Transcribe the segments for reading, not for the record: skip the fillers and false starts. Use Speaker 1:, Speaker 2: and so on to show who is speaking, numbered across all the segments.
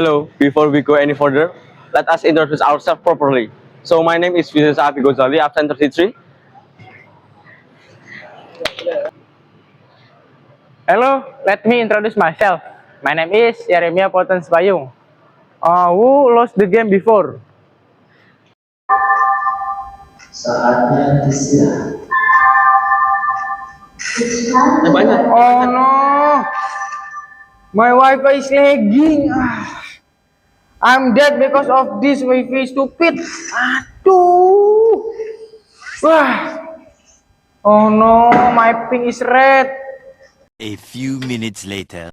Speaker 1: Hello, before we go any further, let us introduce ourselves properly. So my name is Vincent Safi Gozali, absent 33.
Speaker 2: Hello, let me introduce myself. My name is Yeremia Potens Bayung. Who lost the game before?
Speaker 3: Saatnya istirahat.
Speaker 2: Oh no, my Wi-Fi is lagging. I'm dead because of this Wi-Fi stupid. Aduh. Wah. Oh no, my ping is red.
Speaker 4: A few minutes later.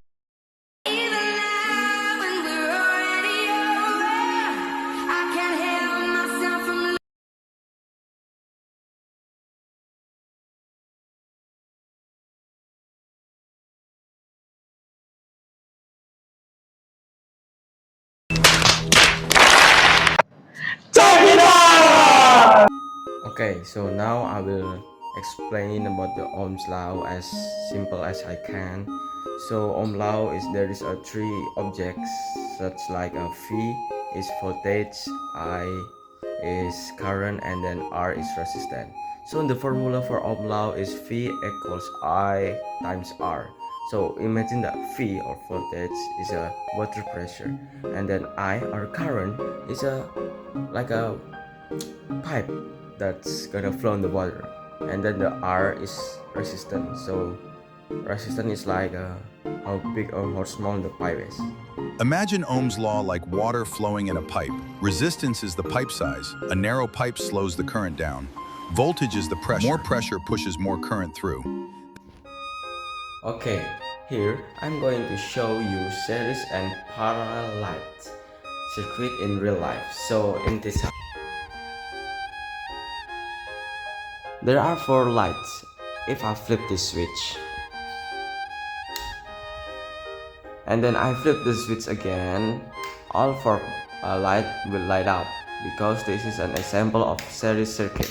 Speaker 5: Okay, so now I will explain about the Ohm's law as simple as I can. So Ohm law is there is a three objects such like a V is voltage, I is current, and then R is resistance. So the formula for Ohm law is V equals I times R. So imagine that V or voltage is a water pressure, and then I or current is a like a pipe that's gonna flow in the water, and then the R is resistance. So resistance is like how big or how small the pipe is.
Speaker 6: Imagine Ohm's law like water flowing in a pipe. Resistance is the pipe size. A narrow pipe slows the current down. Voltage is the pressure. More pressure pushes more current through.
Speaker 5: Okay, here I'm going to show you series and parallel light circuit in real life. So in this there are four lights. If I flip this switch and then I flip the switch again, all four light will light up because this is an example of series circuit.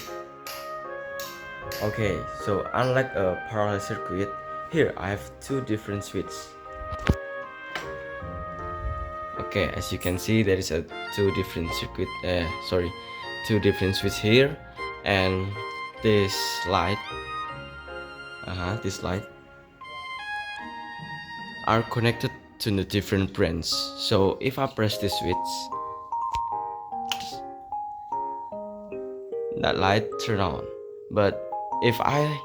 Speaker 5: Okay, so unlike a parallel circuit, here I have two different switches. Okay, as you can see, there is a two different switch here, and this light are connected to the different brands. So if I press this switch, that light turn on, but if I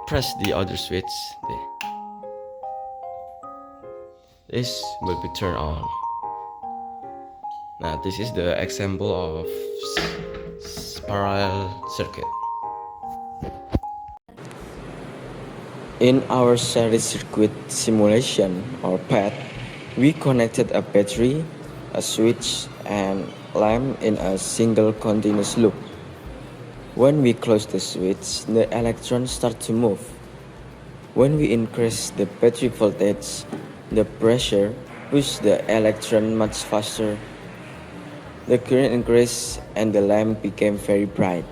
Speaker 5: press the other switch, this will be turned on. Now this is the example of parallel circuit. In our series circuit simulation or PET, we connected a battery, a switch, and lamp in a single continuous loop. When we close the switch, the electrons start to move. When we increase the battery voltage, the pressure pushes the electron much faster. The current increased and the lamp became very bright.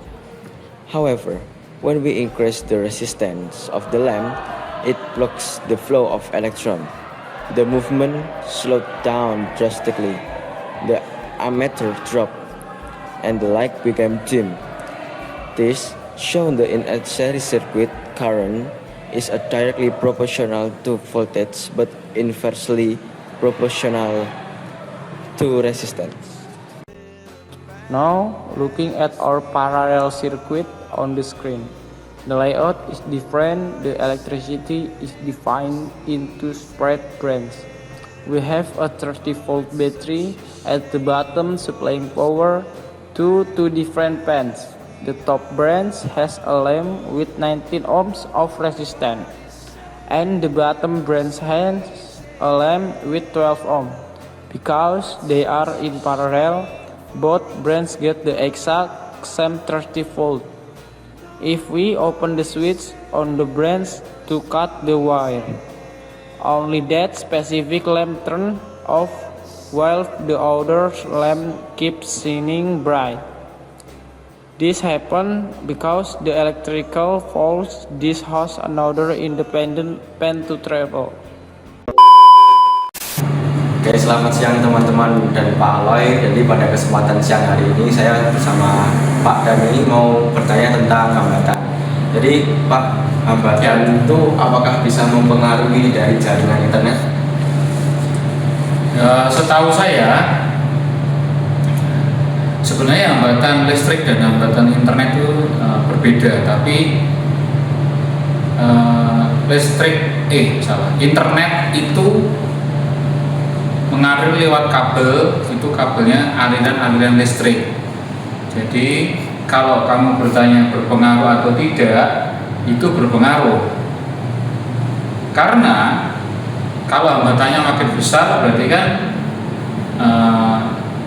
Speaker 5: However, when we increase the resistance of the lamp, it blocks the flow of electrons. The movement slowed down drastically. The ammeter dropped and the light became dim. This shows that in a series circuit, current is directly proportional to voltage but inversely proportional to resistance.
Speaker 2: Now, looking at our parallel circuit on the screen. The layout is different. The electricity is defined into spread branches. We have a 30-volt battery at the bottom supplying power to two different pans. The top branch has a lamp with 19 ohms of resistance, and the bottom branch has a lamp with 12 ohms. Because they are in parallel, both branches get the exact same 30 volt. If we open the switch on the branch to cut the wire, only that specific lamp turns off while the other lamp keeps shining bright. This happens because the electrical force disallows another independent pan to travel.
Speaker 5: Oke, selamat siang teman-teman dan Pak Aloy. Jadi pada kesempatan siang hari ini saya bersama Pak Dani mau bertanya tentang hambatan. Jadi Pak, hambatan itu apakah bisa mempengaruhi dari jaringan internet?
Speaker 7: Setahu saya, sebenarnya hambatan listrik dan hambatan internet itu berbeda, tapi internet itu mengalir lewat kabel, itu kabelnya aliran listrik. Jadi kalau kamu bertanya berpengaruh atau tidak, itu berpengaruh. Karena kalau hambatannya makin besar, berarti kan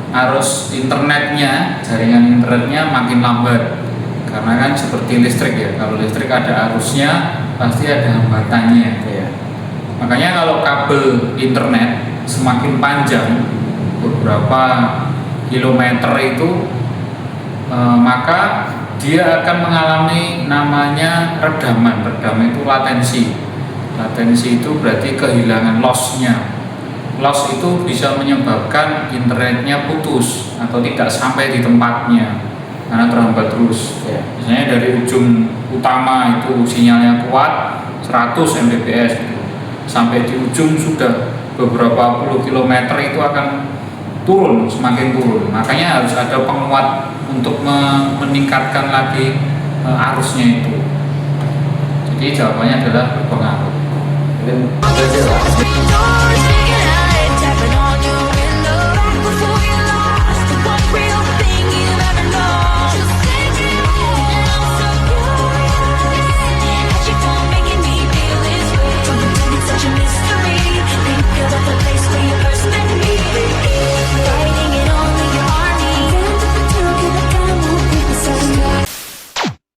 Speaker 7: arus internetnya, jaringan internetnya makin lambat. Karena kan seperti listrik ya, kalau listrik ada arusnya, pasti ada hambatannya. Makanya kalau kabel internet semakin panjang, beberapa kilometer itu, maka dia akan mengalami namanya redaman. Redam itu latensi. Latensi itu berarti kehilangan loss-nya. Loss itu bisa menyebabkan internetnya putus atau tidak sampai di tempatnya karena terhambat terus. Misalnya dari ujung utama itu sinyalnya kuat 100 Mbps gitu. Sampai di ujung sudah beberapa puluh kilometer itu akan turun, semakin turun. Makanya harus ada penguat untuk meningkatkan lagi arusnya itu. Jadi jawabannya adalah berpengaruh.